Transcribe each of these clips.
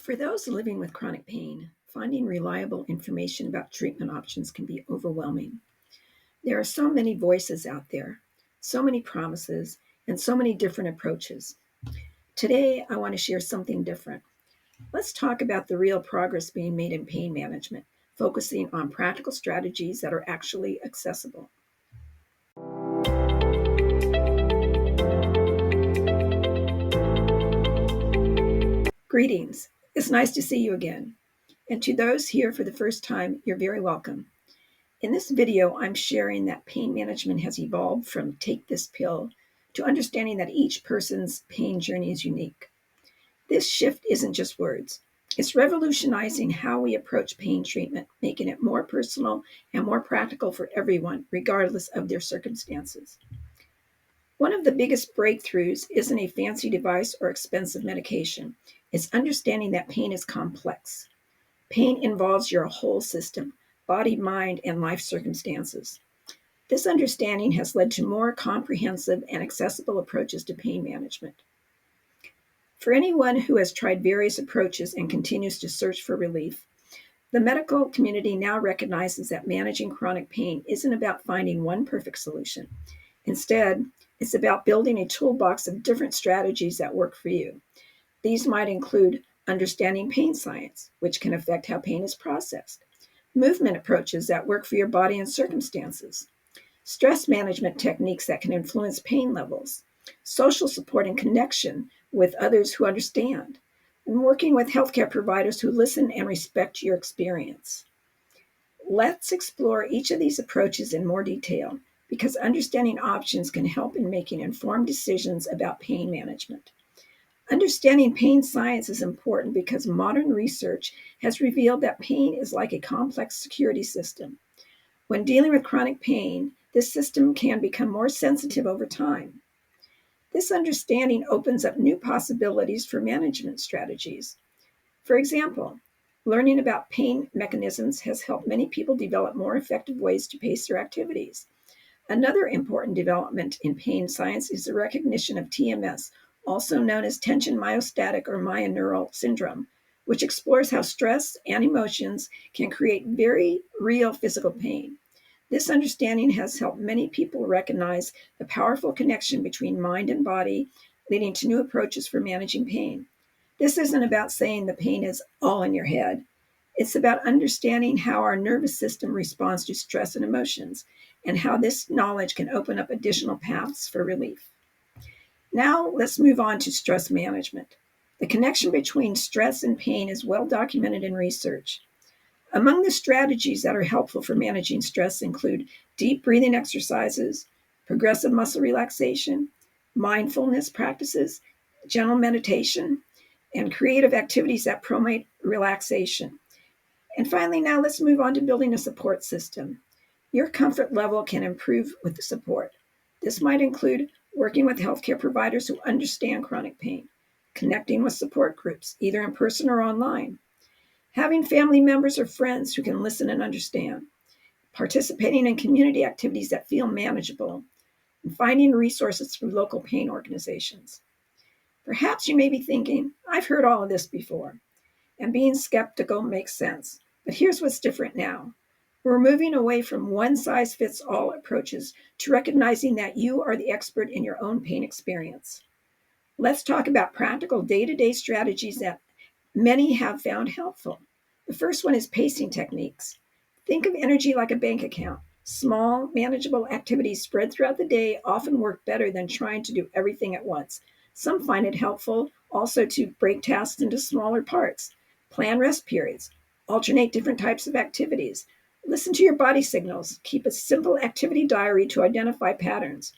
For those living with chronic pain, finding reliable information about treatment options can be overwhelming. There are so many voices out there, so many promises, and so many different approaches. Today, I want to share something different. Let's talk about the real progress being made in pain management, focusing on practical strategies that are actually accessible. Greetings. It's nice to see you again. And to those here for the first time, you're very welcome. In this video, I'm sharing that pain management has evolved from take this pill to understanding that each person's pain journey is unique. This shift isn't just words. It's revolutionizing how we approach pain treatment, making it more personal and more practical for everyone, regardless of their circumstances. One of the biggest breakthroughs isn't a fancy device or expensive medication. It's understanding that pain is complex. Pain involves your whole system, body, mind, and life circumstances. This understanding has led to more comprehensive and accessible approaches to pain management. For anyone who has tried various approaches and continues to search for relief, the medical community now recognizes that managing chronic pain isn't about finding one perfect solution. Instead, it's about building a toolbox of different strategies that work for you. These might include understanding pain science, which can affect how pain is processed, movement approaches that work for your body and circumstances, stress management techniques that can influence pain levels, social support and connection with others who understand, and working with healthcare providers who listen and respect your experience. Let's explore each of these approaches in more detail because understanding options can help in making informed decisions about pain management. Understanding pain science is important because modern research has revealed that pain is like a complex security system. When dealing with chronic pain, this system can become more sensitive over time. This understanding opens up new possibilities for management strategies. For example, learning about pain mechanisms has helped many people develop more effective ways to pace their activities. Another important development in pain science is the recognition of TMS, also known as tension myostatic or myoneural syndrome, which explores how stress and emotions can create very real physical pain. This understanding has helped many people recognize the powerful connection between mind and body, leading to new approaches for managing pain. This isn't about saying the pain is all in your head. It's about understanding how our nervous system responds to stress and emotions, and how this knowledge can open up additional paths for relief. Now, let's move on to stress management. The connection between stress and pain is well documented in research. Among the strategies that are helpful for managing stress include deep breathing exercises, progressive muscle relaxation, mindfulness practices, gentle meditation, and creative activities that promote relaxation. And finally, now let's move on to building a support system. Your comfort level can improve with the support. This might include working with healthcare providers who understand chronic pain, connecting with support groups, either in person or online, having family members or friends who can listen and understand, participating in community activities that feel manageable, and finding resources through local pain organizations. Perhaps you may be thinking, I've heard all of this before, and being skeptical makes sense. But here's what's different now. We're moving away from one-size-fits-all approaches to recognizing that you are the expert in your own pain experience. Let's talk about practical day-to-day strategies that many have found helpful. The first one is pacing techniques. Think of energy like a bank account. Small, manageable activities spread throughout the day often work better than trying to do everything at once. Some find it helpful also to break tasks into smaller parts. Plan rest periods. Alternate different types of activities. Listen to your body signals. Keep a simple activity diary to identify patterns.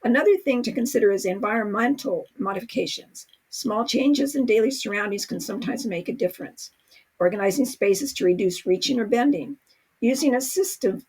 Another thing to consider is environmental modifications. Small changes in daily surroundings can sometimes make a difference. Organizing spaces to reduce reaching or bending. Using assistive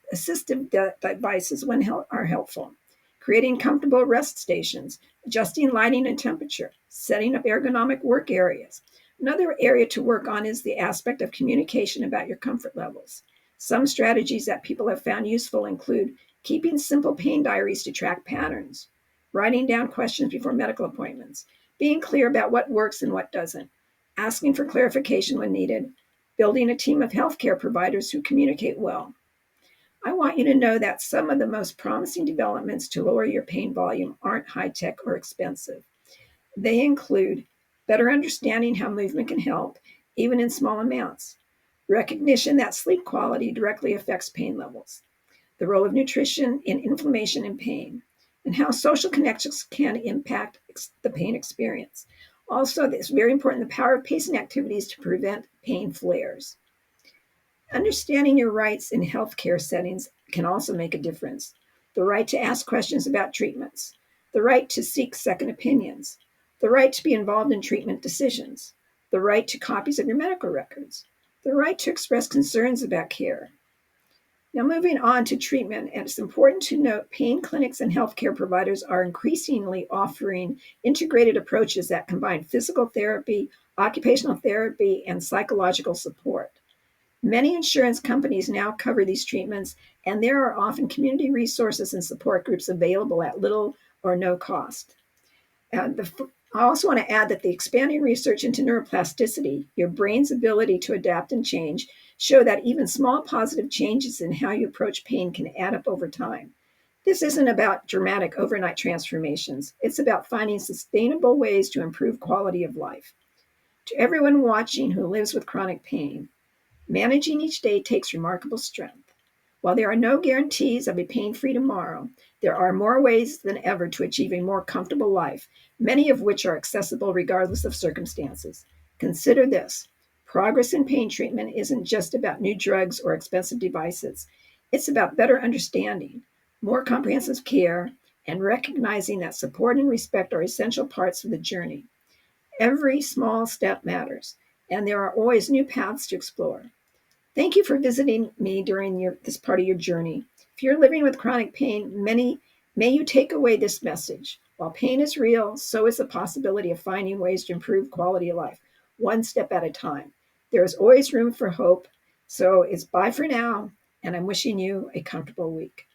devices are helpful. Creating comfortable rest stations. Adjusting lighting and temperature. Setting up ergonomic work areas. Another area to work on is the aspect of communication about your comfort levels. Some strategies that people have found useful include keeping simple pain diaries to track patterns, writing down questions before medical appointments, being clear about what works and what doesn't, asking for clarification when needed, building a team of healthcare providers who communicate well. I want you to know that some of the most promising developments to lower your pain volume aren't high tech or expensive. They include better understanding how movement can help, even in small amounts, recognition that sleep quality directly affects pain levels, the role of nutrition in inflammation and pain, and how social connections can impact the pain experience. Also, it's very important the power of pacing activities to prevent pain flares. Understanding your rights in healthcare settings can also make a difference. The right to ask questions about treatments, the right to seek second opinions, the right to be involved in treatment decisions, the right to copies of your medical records, the right to express concerns about care. Now, moving on to treatment, and it's important to note pain clinics and healthcare providers are increasingly offering integrated approaches that combine physical therapy, occupational therapy, and psychological support. Many insurance companies now cover these treatments, and there are often community resources and support groups available at little or no cost. I also want to add that the expanding research into neuroplasticity, your brain's ability to adapt and change, show that even small positive changes in how you approach pain can add up over time. This isn't about dramatic overnight transformations. It's about finding sustainable ways to improve quality of life. To everyone watching who lives with chronic pain, managing each day takes remarkable strength. While there are no guarantees of a pain-free tomorrow, there are more ways than ever to achieve a more comfortable life, many of which are accessible regardless of circumstances. Consider this. Progress in pain treatment isn't just about new drugs or expensive devices. It's about better understanding, more comprehensive care, and recognizing that support and respect are essential parts of the journey. Every small step matters, and there are always new paths to explore. Thank you for visiting me during this part of your journey. If you're living with chronic pain, may you take away this message. While pain is real, so is the possibility of finding ways to improve quality of life, one step at a time. There is always room for hope. So it's bye for now, and I'm wishing you a comfortable week.